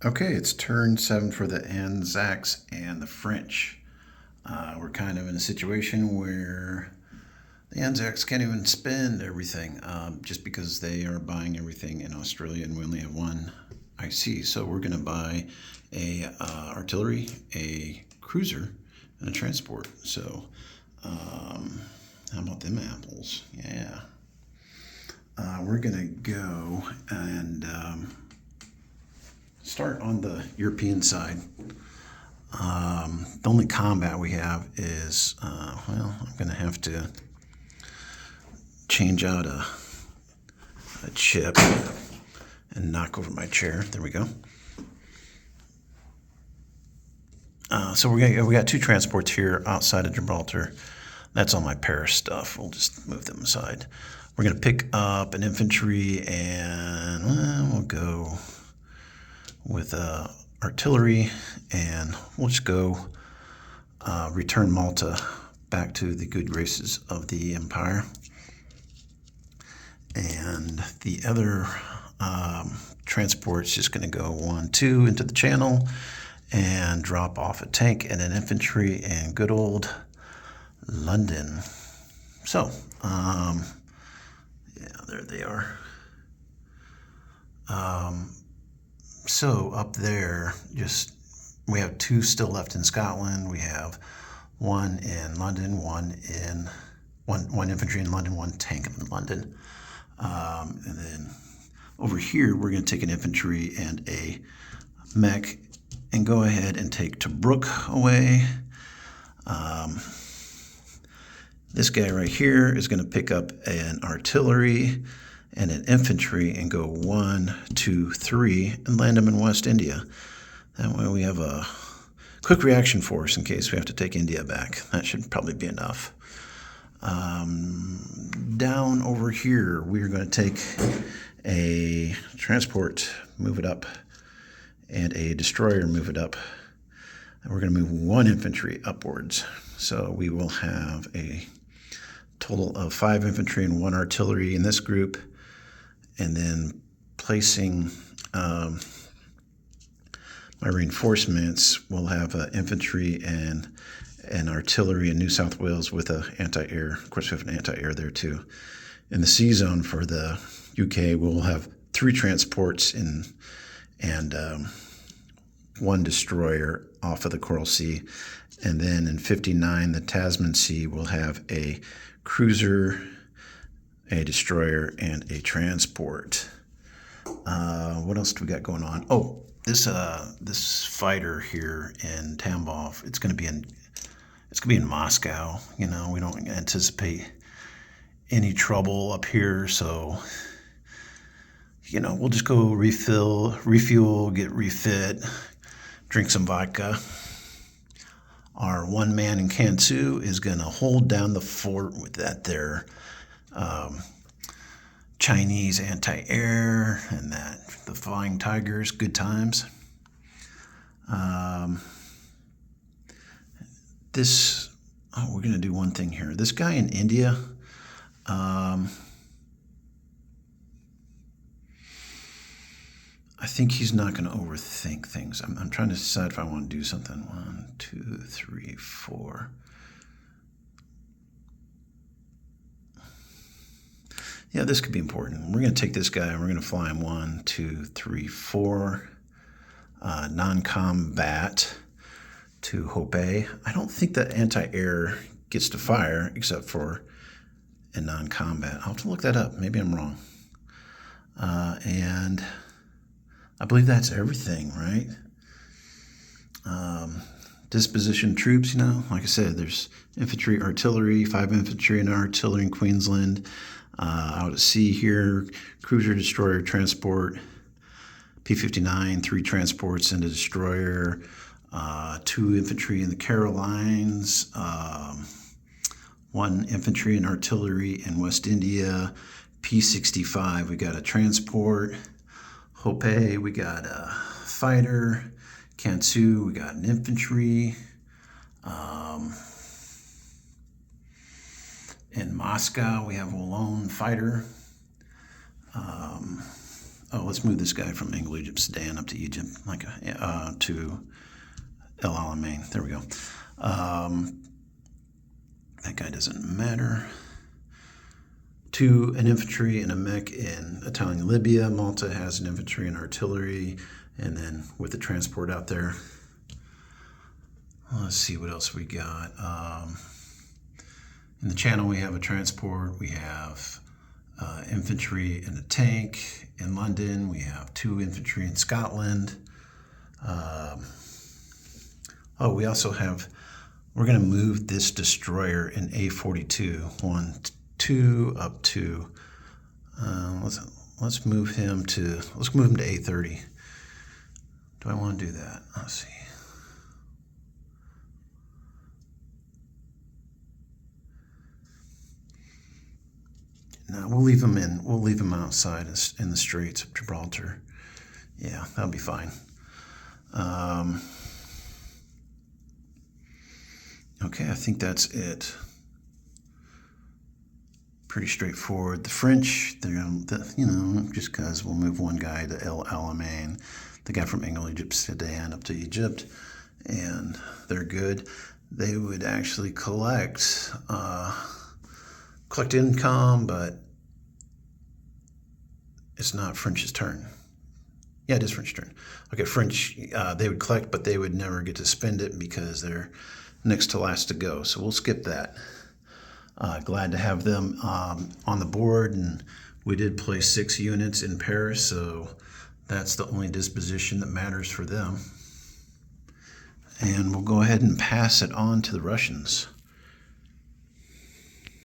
Okay, it's turn 7 for the ANZACs and the French. We're kind of in a situation where the ANZACs can't even spend everything just because they are buying everything in Australia and we only have one IC. So we're going to buy a artillery, a cruiser, and a transport. So how about them apples? Yeah. We're going to go and start on the European side. The only combat we have is, I'm going to have to change out a chip and knock over my chair. There we go. So we got two transports here outside of Gibraltar. That's all my Paris stuff. We'll just move them aside. We're going to pick up an infantry and we'll go with artillery, and we'll just go return Malta back to the good graces of the Empire. And the other transport's just going to go 1, 2 into the channel and drop off a tank and an infantry in good old London. So, yeah, there they are. So up there, we have 2 still left in Scotland. We have 1 in London, 1 infantry in London, 1 tank in London. And then over here, we're going to take an infantry and a mech and go ahead and take Tobruk away. This guy right here is going to pick up an artillery and an infantry and go 1, 2, 3 and land them in West India. That way we have a quick reaction force in case we have to take India back. That should probably be enough. Down over here, we are going to take a transport, move it up, and a destroyer, move it up. And we're going to move 1 infantry upwards. So we will have a total of 5 infantry and 1 artillery in this group. And then placing my reinforcements, we'll have infantry and an artillery in New South Wales with an anti-air. Of course, we have an anti-air there too. In the sea zone for the UK, we'll have 3 transports and 1 destroyer off of the Coral Sea. And then in 59, the Tasman Sea will have a cruiser, a destroyer, and a transport. What else do we got going on? Oh, this fighter here in Tambov, it's gonna be in Moscow. You know, we don't anticipate any trouble up here, so we'll just go refuel, get refit, drink some vodka. Our 1 man in Kansu is gonna hold down the fort with that there Chinese anti-air and the Flying Tigers, good times. We're going to do one thing here. This guy in India, I think he's not going to overthink things. I'm trying to decide if I want to do something. 1, 2, 3, 4. Yeah, this could be important. We're going to take this guy and we're going to fly him 1, 2, 3, 4. Non-combat to Hope. I don't think that anti-air gets to fire except for in non-combat. I'll have to look that up. Maybe I'm wrong. And I believe that's everything, right? Disposition troops, like I said, there's infantry, artillery, 5 infantry and artillery in Queensland. Out at sea here, cruiser, destroyer, transport, P-59, 3 transports and a destroyer, 2 infantry in the Carolines, 1 infantry and artillery in West India, P-65, we got a transport, Hope, we got a fighter, Kansu, we got an infantry, in Moscow, we have a lone fighter. let's move this guy from Angle Egypt Sudan up to Egypt, to El Alamein. There we go. That guy doesn't matter. To an infantry and a mech in Italian Libya. Malta has an infantry and artillery, and then with the transport out there. Let's see what else we got. In the Channel, we have a transport. We have infantry and a tank. In London, we have 2 infantry in Scotland. We also have, we're going to move this destroyer in A42, 1, 2, up to, let's move him to A30. Do I want to do that? Let's see. No, we'll leave him outside in the Straits of Gibraltar. Yeah, that'll be fine. Okay, I think that's it. Pretty straightforward. The French, they're, just because we'll move one guy to El Alamein, the guy from Angle Egypt Sudan up to Egypt, and they're good. They would actually collect income, but it's not French's turn. Yeah, it is French's turn. Okay, French, they would collect, but they would never get to spend it because they're next to last to go. So we'll skip that. Glad to have them on the board, and we did place 6 units in Paris, so that's the only disposition that matters for them. And we'll go ahead and pass it on to the Russians.